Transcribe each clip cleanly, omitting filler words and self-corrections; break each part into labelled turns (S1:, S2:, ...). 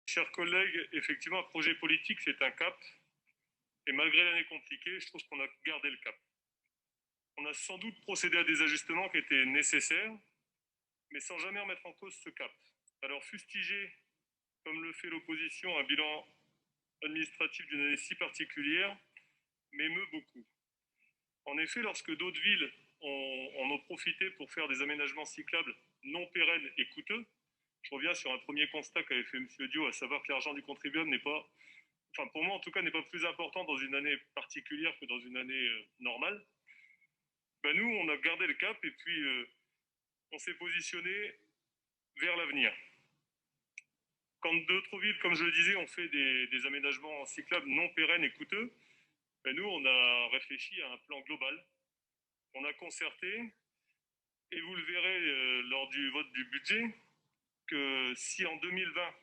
S1: Chers collègues, effectivement, un projet politique, c'est un cap. Et malgré l'année compliquée, je trouve qu'on a gardé le cap. On a sans doute procédé à des ajustements qui étaient nécessaires, mais sans jamais remettre en cause ce cap. Alors, fustiger, comme le fait l'opposition, un bilan administratif d'une année si particulière, m'émeut beaucoup. En effet, lorsque d'autres villes en ont profité pour faire des aménagements cyclables non pérennes et coûteux, je reviens sur un premier constat qu'avait fait M. Dio, à savoir que l'argent du contribuable n'est pas, enfin pour moi en tout cas, n'est pas plus important dans une année particulière que dans une année normale. Ben nous, on a gardé le cap et puis on s'est positionné vers l'avenir. Quand d'autres villes, comme je le disais, ont fait des aménagements cyclables non pérennes et coûteux, ben nous, on a réfléchi à un plan global. On a concerté et vous le verrez lors du vote du budget que si en 2020,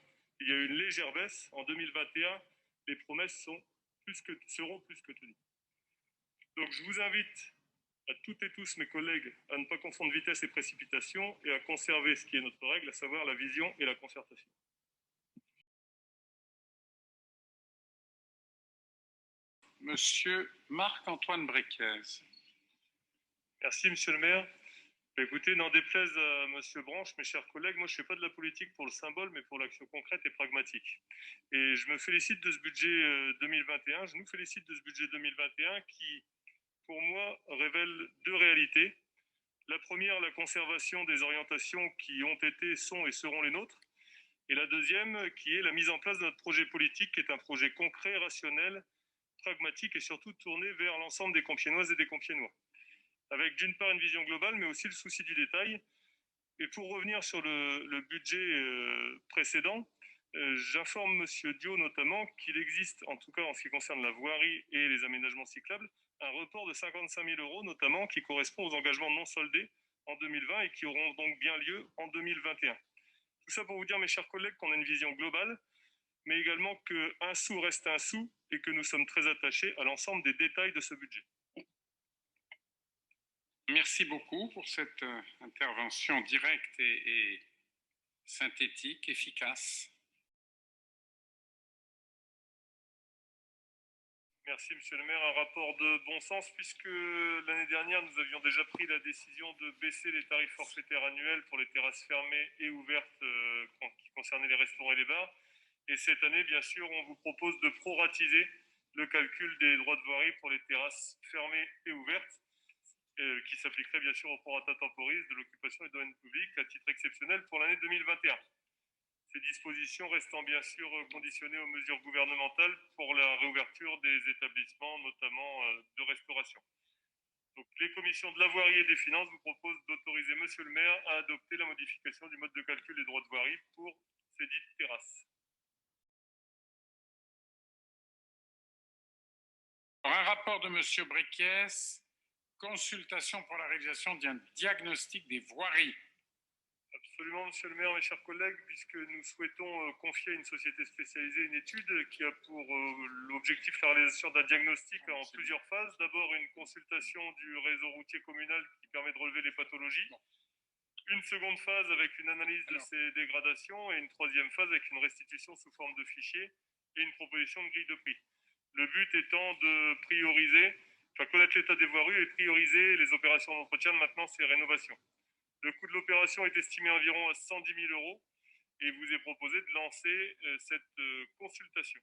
S1: il y a eu une légère baisse, en 2021, les promesses seront plus que tenues. Donc je vous invite à toutes et tous, mes collègues, à ne pas confondre vitesse et précipitation et à conserver ce qui est notre règle, à savoir la vision et la concertation.
S2: Monsieur Marc-Antoine Briquez.
S1: Merci, monsieur le maire. Écoutez, n'en déplaise à monsieur Branche, mes chers collègues, moi je ne fais pas de la politique pour le symbole, mais pour l'action concrète et pragmatique. Et je me félicite de ce budget 2021, je nous félicite de ce budget 2021 qui, pour moi, révèle deux réalités. La première, la conservation des orientations qui ont été, sont et seront les nôtres. Et la deuxième, qui est la mise en place de notre projet politique, qui est un projet concret, rationnel, pragmatique et surtout tourné vers l'ensemble des Compiègnoises et des Compiègnois. Avec d'une part une vision globale, mais aussi le souci du détail. Et pour revenir sur le budget précédent, j'informe M. Dio notamment qu'il existe, en tout cas en ce qui concerne la voirie et les aménagements cyclables, un report de 55 000 euros notamment qui correspond aux engagements non soldés en 2020 et qui auront donc bien lieu en 2021. Tout ça pour vous dire, mes chers collègues, qu'on a une vision globale, mais également qu'un sou reste un sou et que nous sommes très attachés à l'ensemble des détails de ce budget.
S2: Merci beaucoup pour cette intervention directe et synthétique, efficace.
S1: Merci, monsieur le maire. Un rapport de bon sens, puisque l'année dernière, nous avions déjà pris la décision de baisser les tarifs forfaitaires annuels pour les terrasses fermées et ouvertes qui concernaient les restaurants et les bars. Et cette année, bien sûr, on vous propose de proratiser le calcul des droits de voirie pour les terrasses fermées et ouvertes, qui s'appliquerait bien sûr au prorata temporis de l'occupation des domaines publics à titre exceptionnel pour l'année 2021. Ces dispositions restant bien sûr conditionnées aux mesures gouvernementales pour la réouverture des établissements, notamment de restauration. Donc, les commissions de la voirie et des finances vous proposent d'autoriser monsieur le maire à adopter la modification du mode de calcul des droits de voirie pour ces dites terrasses.
S2: Un rapport de monsieur Briquez, consultation pour la réalisation d'un diagnostic des voiries.
S1: Absolument, monsieur le maire, mes chers collègues, puisque nous souhaitons confier à une société spécialisée une étude qui a pour l'objectif la réalisation d'un diagnostic en plusieurs phases. D'abord, une consultation du réseau routier communal qui permet de relever les pathologies. Une seconde phase avec une analyse de ces dégradations et une troisième phase avec une restitution sous forme de fichier et une proposition de grille de prix. Le but étant de prioriser, connaître l'état des voiries et prioriser les opérations d'entretien de maintenance et rénovation. Le coût de l'opération est estimé environ à 110 000 euros et il vous est proposé de lancer cette consultation.